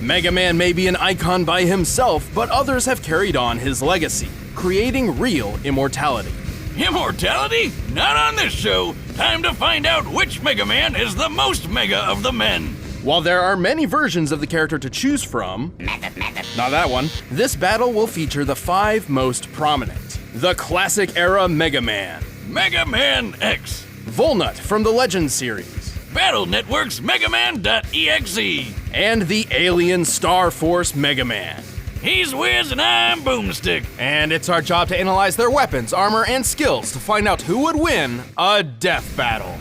Mega Man may be an icon by himself, but others have carried on his legacy, creating real immortality. Immortality? Not on this show. Time to find out which Mega Man is the most mega of the men. While there are many versions of the character to choose from, not that one, this battle will feature the 5 most prominent. The classic era Mega Man. Mega Man X. Volnut from the Legends series. Battle Network's Mega Man.exe. And the Alien Star Force Mega Man. He's Wiz and I'm Boomstick. And it's our job to analyze their weapons, armor, and skills to find out who would win a death battle.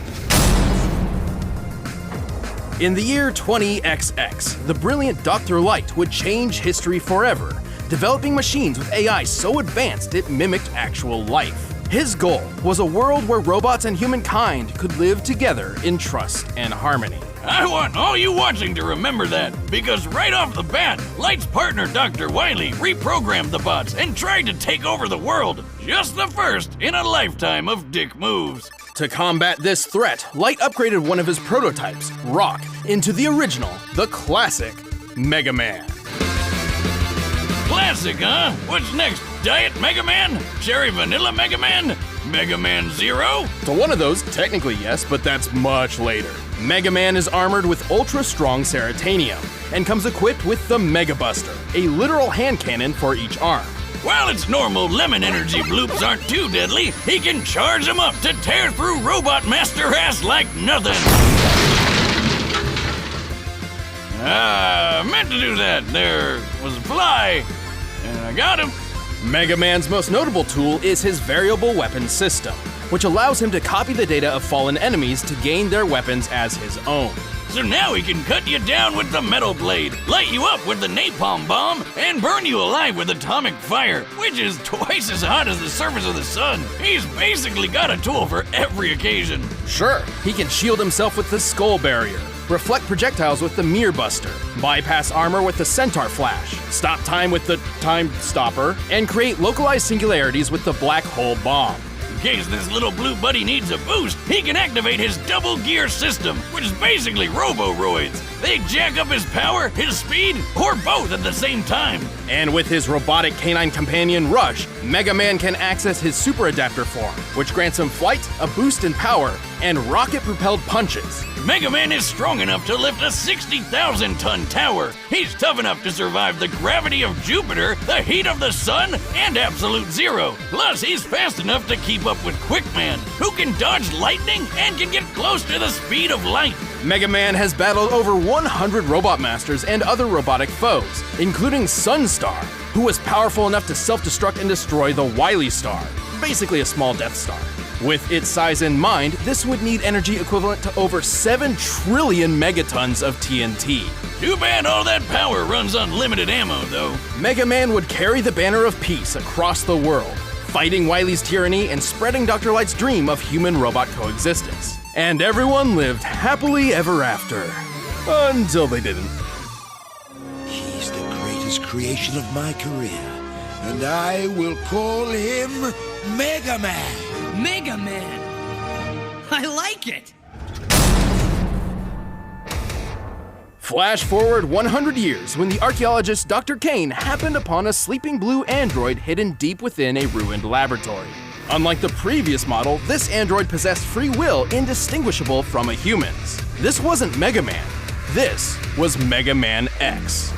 In the year 20XX, the brilliant Dr. Light would change history forever, developing machines with AI so advanced it mimicked actual life. His goal was a world where robots and humankind could live together in trust and harmony. I want all you watching to remember that, because right off the bat, Light's partner Dr. Wily reprogrammed the bots and tried to take over the world. Just the first in a lifetime of dick moves. To combat this threat, Light upgraded one of his prototypes, Rock, into the original, the classic, Mega Man. Classic, huh? What's next? Diet Mega Man? Cherry Vanilla Mega Man? Mega Man Zero? So one of those, technically yes, but that's much later. Mega Man is armored with ultra-strong Ceratanium, and comes equipped with the Mega Buster, a literal hand cannon for each arm. While its normal lemon energy bloops aren't too deadly, he can charge them up to tear through Robot Master ass like nothing. Meant to do that. There was a fly, and I got him. Mega Man's most notable tool is his variable weapon system, which allows him to copy the data of fallen enemies to gain their weapons as his own. So now he can cut you down with the metal blade, light you up with the napalm bomb, and burn you alive with atomic fire, which is twice as hot as the surface of the sun. He's basically got a tool for every occasion. Sure, he can shield himself with the Skull Barrier, reflect projectiles with the Mirror Buster, bypass armor with the Centaur Flash, stop time with the Time Stopper, and create localized singularities with the Black Hole Bomb. In case this little blue buddy needs a boost, he can activate his double gear system, which is basically Roboroids. They jack up his power, his speed, or both at the same time. And with his robotic canine companion Rush, Mega Man can access his Super Adapter form, which grants him flight, a boost in power, and rocket-propelled punches. Mega Man is strong enough to lift a 60,000-ton tower. He's tough enough to survive the gravity of Jupiter, the heat of the sun, and absolute zero. Plus, he's fast enough to keep up with Quickman, who can dodge lightning and can get close to the speed of light. Mega Man has battled over 100 Robot Masters and other robotic foes, including Sunstar, who was powerful enough to self-destruct and destroy the Wily Star, basically a small Death Star. With its size in mind, this would need energy equivalent to over 7 trillion megatons of TNT. Too bad all that power runs on limited ammo, though. Mega Man would carry the banner of peace across the world, fighting Wily's tyranny and spreading Dr. Light's dream of human-robot coexistence. And everyone lived happily ever after. Until they didn't. He's the greatest creation of my career, and I will call him Mega Man. Mega Man! I like it! Flash forward 100 years when the archaeologist Dr. Kane happened upon a sleeping blue android hidden deep within a ruined laboratory. Unlike the previous model, this android possessed free will indistinguishable from a human's. This wasn't Mega Man. This was Mega Man X.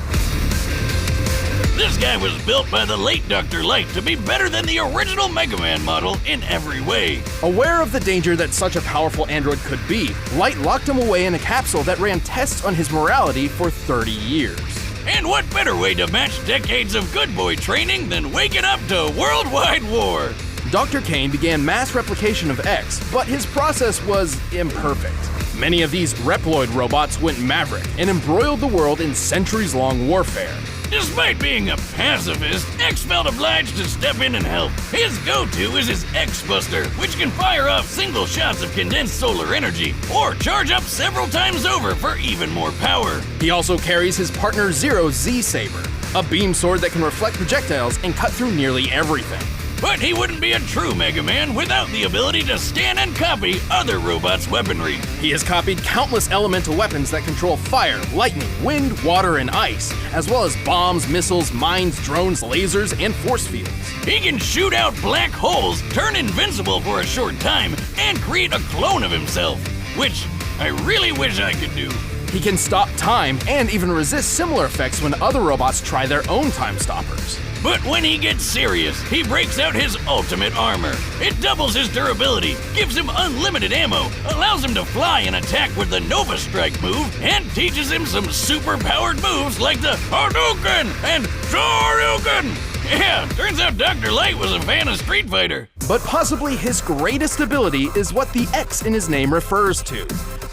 This guy was built by the late Dr. Light to be better than the original Mega Man model in every way. Aware of the danger that such a powerful android could be, Light locked him away in a capsule that ran tests on his morality for 30 years. And what better way to match decades of good boy training than waking up to worldwide war? Dr. Kane began mass replication of X, but his process was imperfect. Many of these Reploid robots went maverick and embroiled the world in centuries-long warfare. Despite being a pacifist, X felt obliged to step in and help. His go-to is his X-Buster, which can fire off single shots of condensed solar energy, or charge up several times over for even more power. He also carries his partner Zero's Z-Saber, a beam sword that can reflect projectiles and cut through nearly everything. but he wouldn't be a true Mega Man without the ability to scan and copy other robots' weaponry. He has copied countless elemental weapons that control fire, lightning, wind, water, and ice, as well as bombs, missiles, mines, drones, lasers, and force fields. He can shoot out black holes, turn invincible for a short time, and create a clone of himself, which I really wish I could do. He can stop time and even resist similar effects when other robots try their own time stoppers. But when he gets serious, he breaks out his ultimate armor. It doubles his durability, gives him unlimited ammo, allows him to fly and attack with the Nova Strike move, and teaches him some super-powered moves like the Hadouken and Shoryuken. Yeah, turns out Dr. Light was a fan of Street Fighter. But possibly his greatest ability is what the X in his name refers to.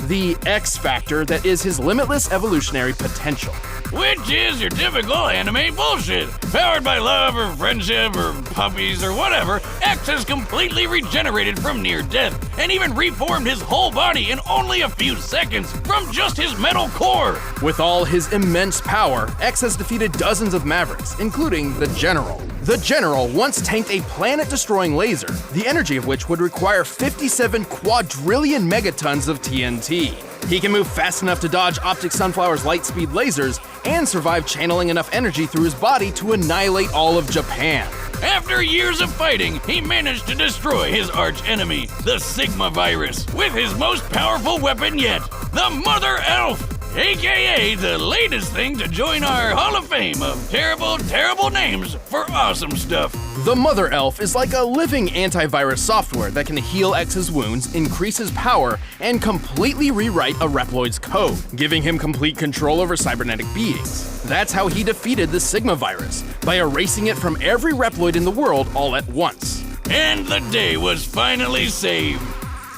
The X factor that is his limitless evolutionary potential. Which is your typical anime bullshit. Powered by love or friendship or puppies or whatever, X has completely regenerated from near death and even reformed his whole body in only a few seconds from just his metal core. With all his immense power, X has defeated dozens of Mavericks, including the General. The General once tanked a planet-destroying laser, the energy of which would require 57 quadrillion megatons of TNT. He can move fast enough to dodge Optic Sunflower's light-speed lasers and survive channeling enough energy through his body to annihilate all of Japan. After years of fighting, he managed to destroy his arch-enemy, the Sigma virus, with his most powerful weapon yet, the Mother Elf, aka the latest thing to join our Hall of Fame of terrible, terrible names for awesome stuff. The Mother Elf is like a living antivirus software that can heal X's wounds, increase his power, and completely rewrite a Reploid's code, giving him complete control over cybernetic beings. That's how he defeated the Sigma virus, by erasing it from every Reploid in the world all at once. And the day was finally saved.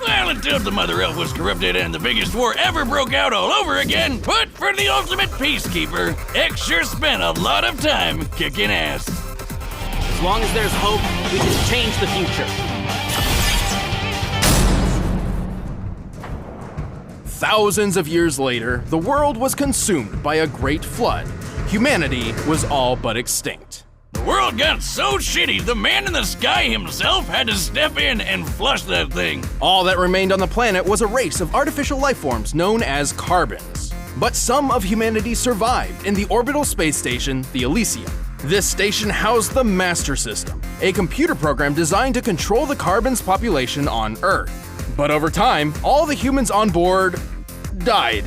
Well, until the Mother Elf was corrupted and the biggest war ever broke out all over again, but for the ultimate peacekeeper, X sure spent a lot of time kicking ass. As long as there's hope, we can change the future. Thousands of years later, the world was consumed by a great flood. Humanity was all but extinct. The world got so shitty, the man in the sky himself had to step in and flush that thing. All that remained on the planet was a race of artificial life forms known as carbons. But some of humanity survived in the orbital space station, the Elysium. This station housed the Master System, a computer program designed to control the carbons' population on Earth. But over time, all the humans on board died.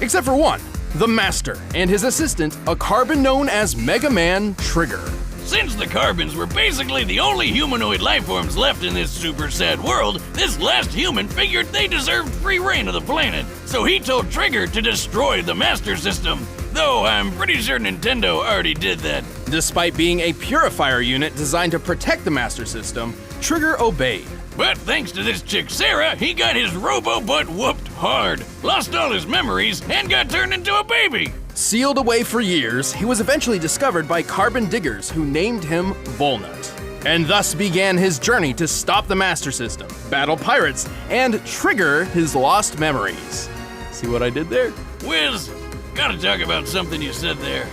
Except for one, the Master, and his assistant, a carbon known as Mega Man Trigger. Since the carbons were basically the only humanoid life forms left in this super sad world, this last human figured they deserved free reign of the planet. So he told Trigger to destroy the Master System, though I'm pretty sure Nintendo already did that. Despite being a purifier unit designed to protect the Master System, Trigger obeyed. But thanks to this chick Sarah, he got his robo-butt whooped hard, lost all his memories, and got turned into a baby. Sealed away for years, he was eventually discovered by carbon diggers who named him Volnut. And thus began his journey to stop the Master System, battle pirates, and trigger his lost memories. See what I did there? Wiz, gotta talk about something you said there.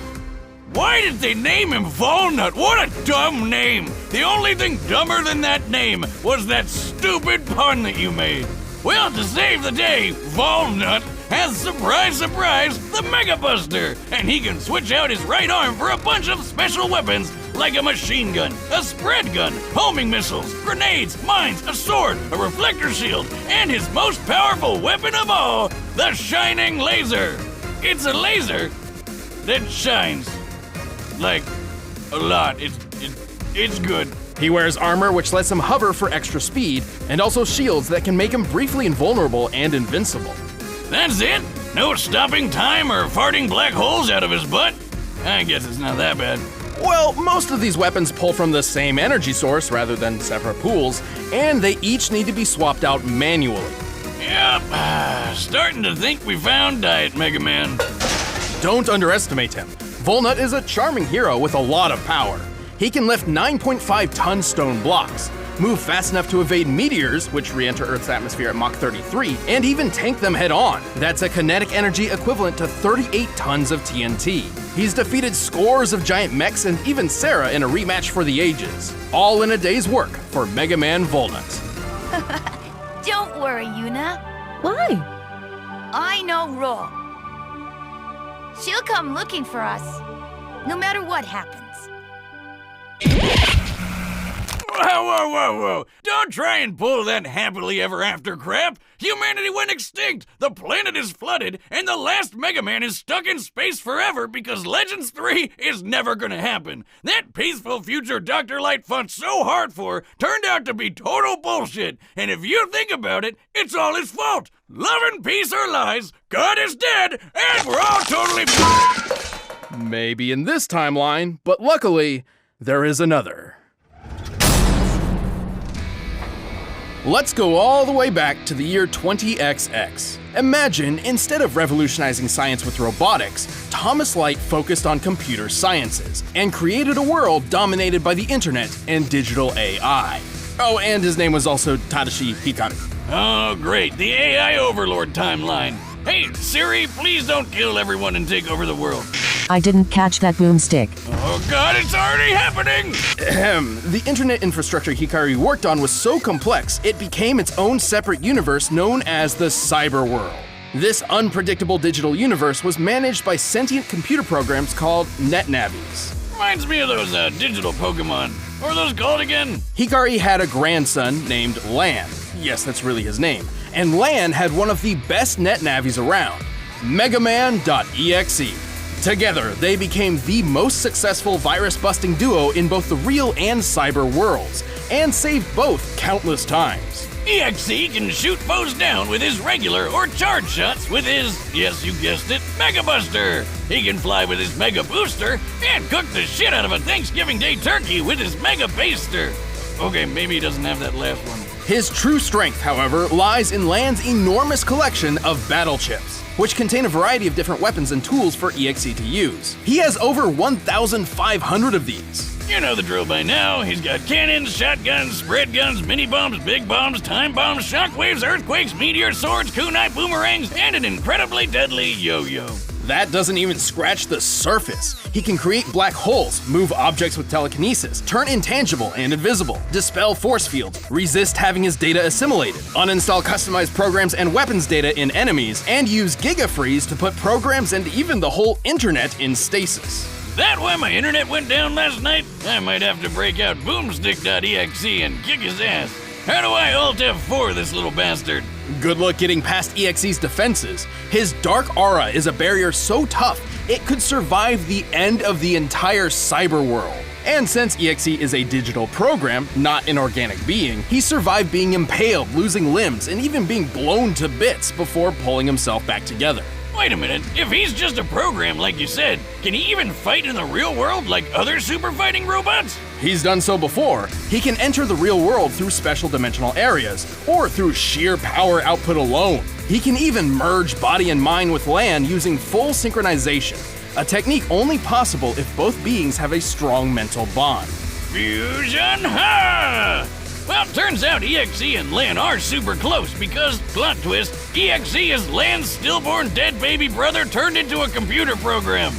Why did they name him Volnut? What a dumb name! The only thing dumber than that name was that stupid pun that you made. Well, to save the day, Volnut has, surprise, surprise, the Mega Buster, and he can switch out his right arm for a bunch of special weapons like a machine gun, a spread gun, homing missiles, grenades, mines, a sword, a reflector shield, and his most powerful weapon of all, the Shining Laser. It's a laser that shines. Like, a lot. It's good. He wears armor which lets him hover for extra speed, and also shields that can make him briefly invulnerable and invincible. That's it? No stopping time or farting black holes out of his butt? I guess it's not that bad. Well, most of these weapons pull from the same energy source rather than separate pools, and they each need to be swapped out manually. Yep, starting to think we found Diet Mega Man. Don't underestimate him. Volnut is a charming hero with a lot of power. He can lift 9.5-ton stone blocks, move fast enough to evade meteors, which re-enter Earth's atmosphere at Mach 33, and even tank them head-on. That's a kinetic energy equivalent to 38 tons of TNT. He's defeated scores of giant mechs and even Sarah in a rematch for the ages. All in a day's work for Mega Man Volnut. Don't worry, Yuna. Why? I know Ro. She'll come looking for us, no matter what happens. Whoa. Don't try and pull that happily ever after crap. Humanity went extinct, the planet is flooded, and the last Mega Man is stuck in space forever because Legends 3 is never gonna happen. That peaceful future Dr. Light fought so hard for turned out to be total bullshit, and if you think about it, it's all his fault. Love and peace are lies, God is dead, and we're all totally... Maybe in this timeline, but luckily, there is another. Let's go all the way back to the year 20XX. Imagine, instead of revolutionizing science with robotics, Thomas Light focused on computer sciences and created a world dominated by the internet and digital AI. Oh, and his name was also Tadashi Hikaru. Oh, great, the AI Overlord timeline. Hey, Siri, please don't kill everyone and take over the world. I didn't catch that boomstick. Oh God, it's already happening! The internet infrastructure Hikaru worked on was so complex, it became its own separate universe known as the Cyber World. This unpredictable digital universe was managed by sentient computer programs called NetNavis. Reminds me of those digital Pokemon. What are those called again? Hikari had a grandson named Lan. Yes, that's really his name. And Lan had one of the best NetNavis around, Megaman.exe. Together, they became the most successful virus-busting duo in both the real and cyber worlds, and saved both countless times. EXE can shoot foes down with his regular or charge shots with his, yes you guessed it, Mega Buster. He can fly with his Mega Booster and cook the shit out of a Thanksgiving Day turkey with his Mega Baster. Okay, maybe he doesn't have that last one. His true strength, however, lies in Lan's enormous collection of battle chips, which contain a variety of different weapons and tools for EXE to use. He has over 1,500 of these. You know the drill by now. He's got cannons, shotguns, spread guns, mini bombs, big bombs, time bombs, shockwaves, earthquakes, meteor swords, kunai boomerangs, and an incredibly deadly yo-yo. That doesn't even scratch the surface. He can create black holes, move objects with telekinesis, turn intangible and invisible, dispel force fields, resist having his data assimilated, uninstall customized programs and weapons data in enemies, and use GigaFreeze to put programs and even the whole internet in stasis. That why my internet went down last night? I might have to break out boomstick.exe and kick his ass. How do I Alt F4 this little bastard? Good luck getting past EXE's defenses. His dark aura is a barrier so tough, it could survive the end of the entire cyber world. And since EXE is a digital program, not an organic being, he survived being impaled, losing limbs, and even being blown to bits before pulling himself back together. Wait a minute, if he's just a program like you said, can he even fight in the real world like other super fighting robots? He's done so before. He can enter the real world through special dimensional areas, or through sheer power output alone. He can even merge body and mind with Lan using full synchronization, a technique only possible if both beings have a strong mental bond. Fusion ha! Well, turns out EXE and Lan are super close because, plot twist, EXE is Lan's stillborn dead baby brother turned into a computer program.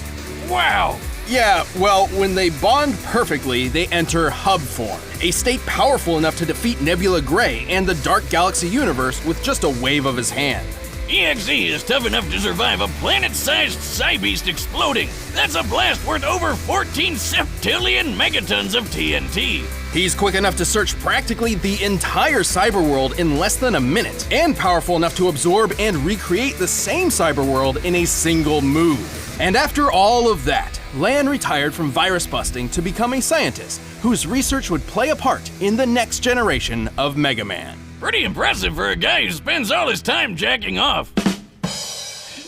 Wow! Yeah, well, when they bond perfectly, they enter hub form, a state powerful enough to defeat Nebula Gray and the Dark Galaxy universe with just a wave of his hand. EXE is tough enough to survive a planet-sized Psybeast exploding. That's a blast worth over 14 septillion megatons of TNT. He's quick enough to search practically the entire cyber world in less than a minute, and powerful enough to absorb and recreate the same cyber world in a single move. And after all of that, Lan retired from virus busting to become a scientist whose research would play a part in the next generation of Mega Man. Pretty impressive for a guy who spends all his time jacking off.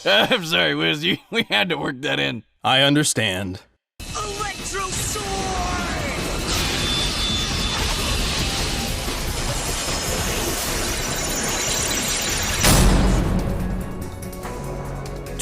I'm sorry, Wiz, we had to work that in. I understand. Electro Sword!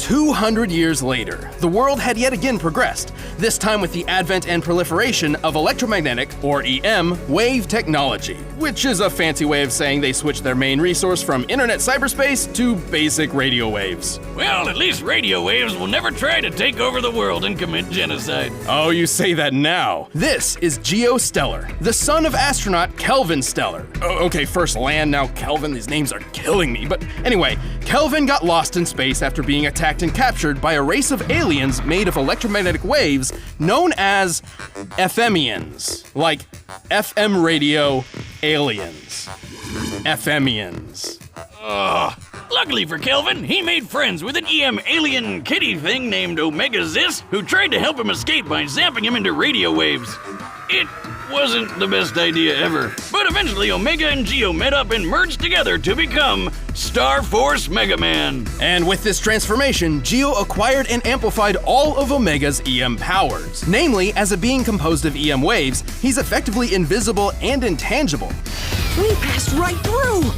200 years later, the world had yet again progressed, this time with the advent and proliferation of electromagnetic, or EM, wave technology, which is a fancy way of saying they switched their main resource from internet cyberspace to basic radio waves. Well, at least radio waves will never try to take over the world and commit genocide. Oh, you say that now. This is Geo Stellar, the son of astronaut Kelvin Stellar. Okay, first Land, now Kelvin, these names are killing me. But anyway, Kelvin got lost in space after being attacked and captured by a race of aliens made of electromagnetic waves known as FMians. Like FM radio aliens. FMians. Luckily for Kelvin, he made friends with an EM alien kitty thing named Omega Zis, who tried to help him escape by zapping him into radio waves. It wasn't the best idea ever, but eventually Omega and Geo met up and merged together to become Star Force Mega Man. And with this transformation, Geo acquired and amplified all of Omega's EM powers. Namely, as a being composed of EM waves, he's effectively invisible and intangible. We passed right through!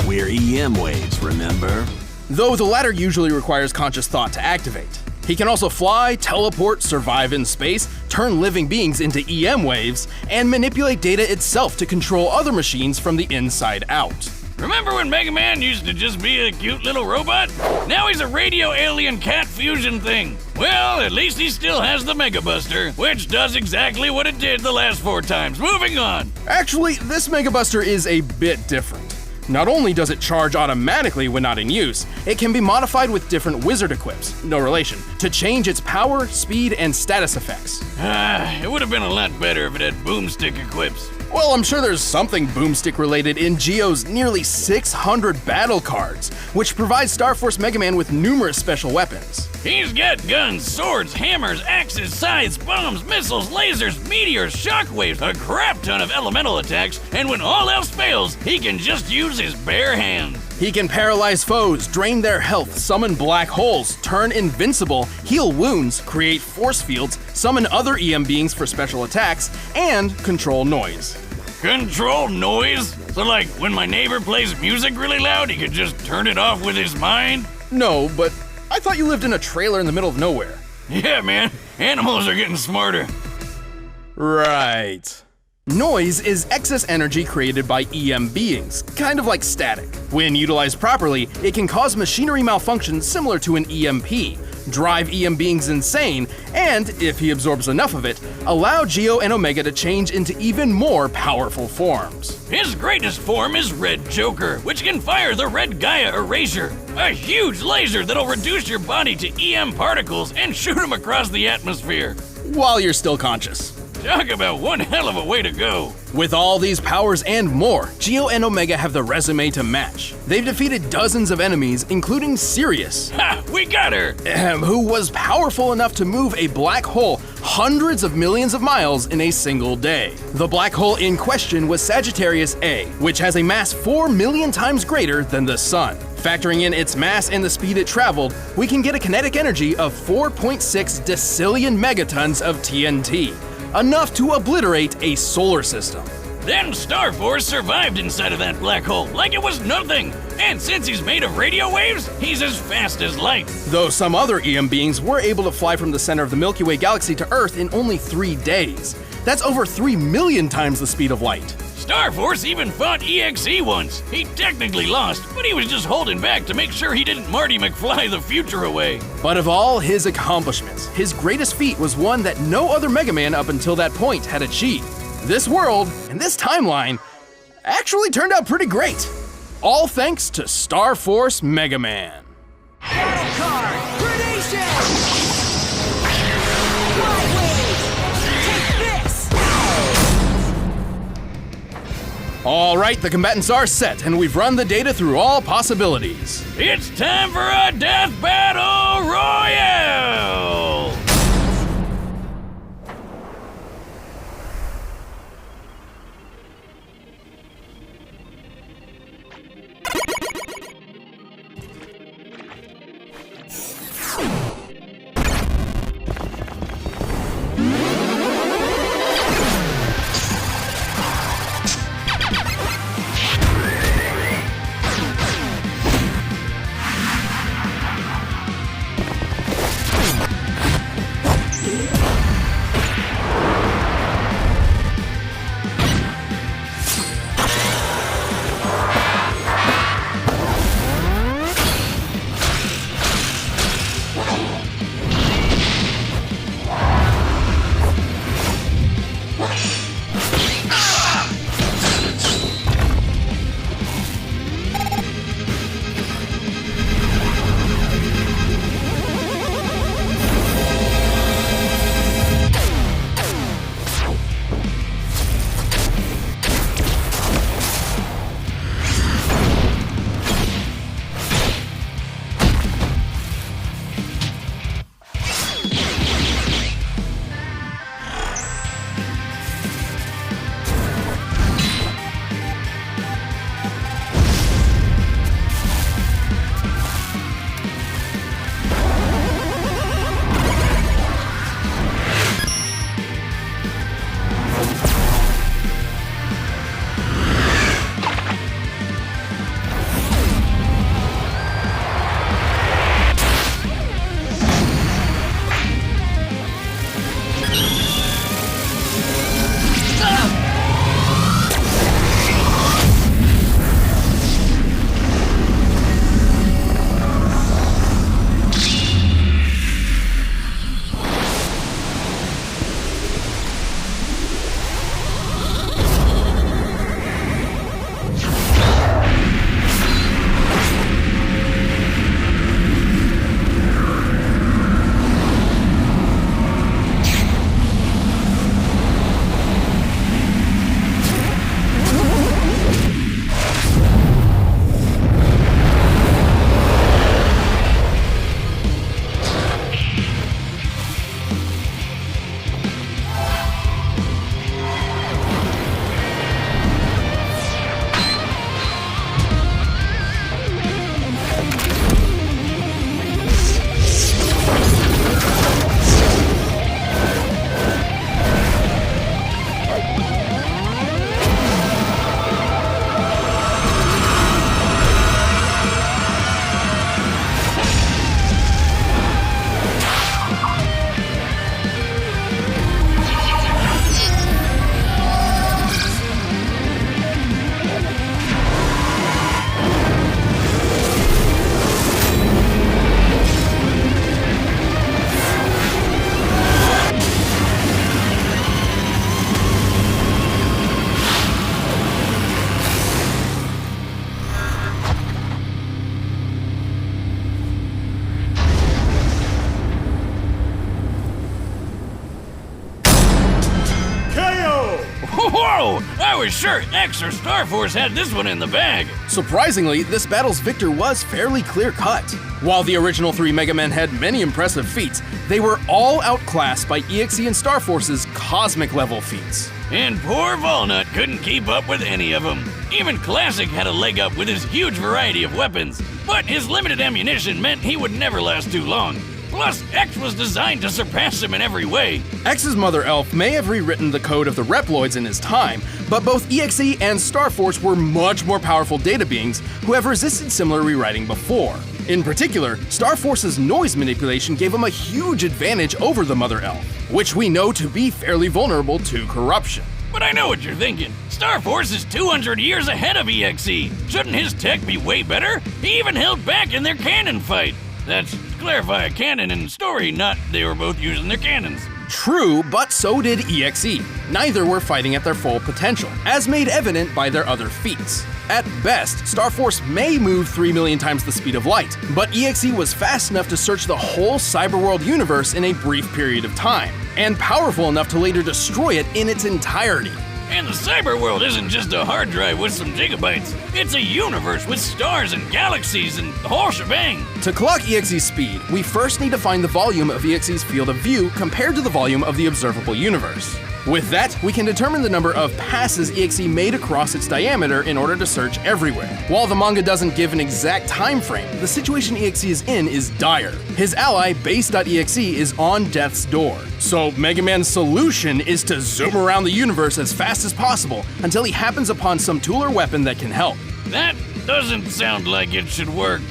We're EM waves, remember? Though the latter usually requires conscious thought to activate. He can also fly, teleport, survive in space, turn living beings into EM waves, and manipulate data itself to control other machines from the inside out. Remember when Mega Man used to just be a cute little robot? Now he's a radio alien cat fusion thing. Well, at least he still has the Mega Buster, which does exactly what it did the last 4 times. Moving on. Actually, this Mega Buster is a bit different. Not only does it charge automatically when not in use, it can be modified with different wizard equips, no relation, to change its power, speed, and status effects. It would have been a lot better if it had boomstick equips. Well, I'm sure there's something boomstick related in Geo's nearly 600 battle cards, which provides Star Force Mega Man with numerous special weapons. He's got guns, swords, hammers, axes, scythes, bombs, missiles, lasers, meteors, shockwaves, a crap ton of elemental attacks, and when all else fails, he can just use his bare hands. He can paralyze foes, drain their health, summon black holes, turn invincible, heal wounds, create force fields, summon other EM beings for special attacks, and control noise. Control noise? So like, when my neighbor plays music really loud, he could just turn it off with his mind? No, but I thought you lived in a trailer in the middle of nowhere. Yeah, man. Animals are getting smarter. Right. Noise is excess energy created by EM beings, kind of like static. When utilized properly, it can cause machinery malfunction similar to an EMP, drive EM beings insane, and, if he absorbs enough of it, allow Geo and Omega to change into even more powerful forms. His greatest form is Red Joker, which can fire the Red Gaia Erasure, a huge laser that'll reduce your body to EM particles and shoot them across the atmosphere. While you're still conscious. Talk about one hell of a way to go. With all these powers and more, Geo and Omega have the resume to match. They've defeated dozens of enemies, including Sirius, Ha! We got her! who was powerful enough to move a black hole hundreds of millions of miles in a single day. The black hole in question was Sagittarius A, which has a mass 4 million times greater than the Sun. Factoring in its mass and the speed it traveled, we can get a kinetic energy of 4.6 decillion megatons of TNT. Enough to obliterate a solar system. Then Star Force survived inside of that black hole like it was nothing. And since he's made of radio waves, he's as fast as light. Though some other EM beings were able to fly from the center of the Milky Way galaxy to Earth in only 3 days. That's over 3 million times the speed of light. Star Force even fought EXE once. He technically lost, but he was just holding back to make sure he didn't Marty McFly the future away. But of all his accomplishments, his greatest feat was one that no other Mega Man up until that point had achieved. This world, and this timeline, actually turned out pretty great. All thanks to Star Force Mega Man. Battle card! Grenation! Take this! All right, the combatants are set, and we've run the data through all possibilities. It's time for a death battle royale! I was sure X or Star Force had this one in the bag. Surprisingly, this battle's victor was fairly clear-cut. While the original 3 Mega Men had many impressive feats, they were all outclassed by EXE and Star Force's cosmic-level feats. And poor Volnut couldn't keep up with any of them. Even Classic had a leg up with his huge variety of weapons, but his limited ammunition meant he would never last too long. Plus, X was designed to surpass him in every way. X's Mother Elf may have rewritten the code of the Reploids in his time, but both EXE and Star Force were much more powerful data beings who have resisted similar rewriting before. In particular, Star Force's noise manipulation gave him a huge advantage over the Mother Elf, which we know to be fairly vulnerable to corruption. But I know what you're thinking. Star Force is 200 years ahead of EXE. Shouldn't his tech be way better? He even held back in their cannon fight. That's to clarify, canon and story, not they were both using their cannons. True, but so did EXE. Neither were fighting at their full potential, as made evident by their other feats. At best, Star Force may move 3 million times the speed of light, but EXE was fast enough to search the whole cyberworld universe in a brief period of time, and powerful enough to later destroy it in its entirety. And the cyber world isn't just a hard drive with some gigabytes. It's a universe with stars and galaxies and the whole shebang. To clock EXE's speed, we first need to find the volume of EXE's field of view compared to the volume of the observable universe. With that, we can determine the number of passes EXE made across its diameter in order to search everywhere. While the manga doesn't give an exact time frame, the situation EXE is in is dire. His ally, Base.exe, is on death's door. So Mega Man's solution is to zoom around the universe as fast as possible until he happens upon some tool or weapon that can help. That doesn't sound like it should work.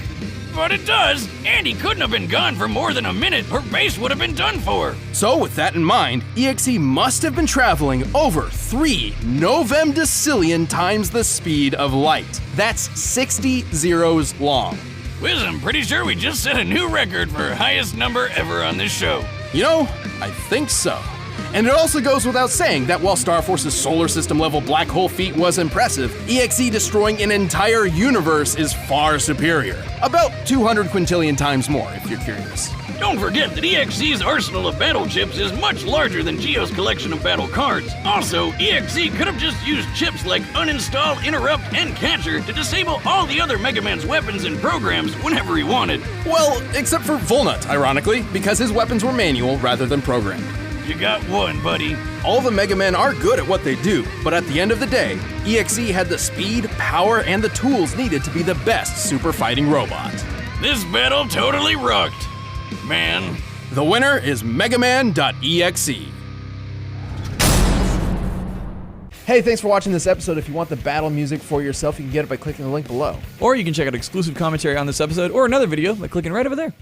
But it does, and he couldn't have been gone for more than a minute or Base would have been done for. So with that in mind, EXE must have been traveling over 3 novemdecillion times the speed of light. That's 60 zeros long. Wiz, I'm pretty sure we just set a new record for highest number ever on this show. You know, I think so. And it also goes without saying that while Star Force's solar system level black hole feat was impressive, EXE destroying an entire universe is far superior. About 200 quintillion times more, if you're curious. Don't forget that EXE's arsenal of battle chips is much larger than Geo's collection of battle cards. Also, EXE could have just used chips like Uninstall, Interrupt, and Catcher to disable all the other Mega Man's weapons and programs whenever he wanted. Well, except for Volnut, ironically, because his weapons were manual rather than programmed. You got one, buddy. All the Mega Men are good at what they do, but at the end of the day, EXE had the speed, power, and the tools needed to be the best super fighting robot. This battle totally rocked, man. The winner is Megaman.exe. Hey, thanks for watching this episode. If you want the battle music for yourself, you can get it by clicking the link below. Or you can check out exclusive commentary on this episode or another video by clicking right over there.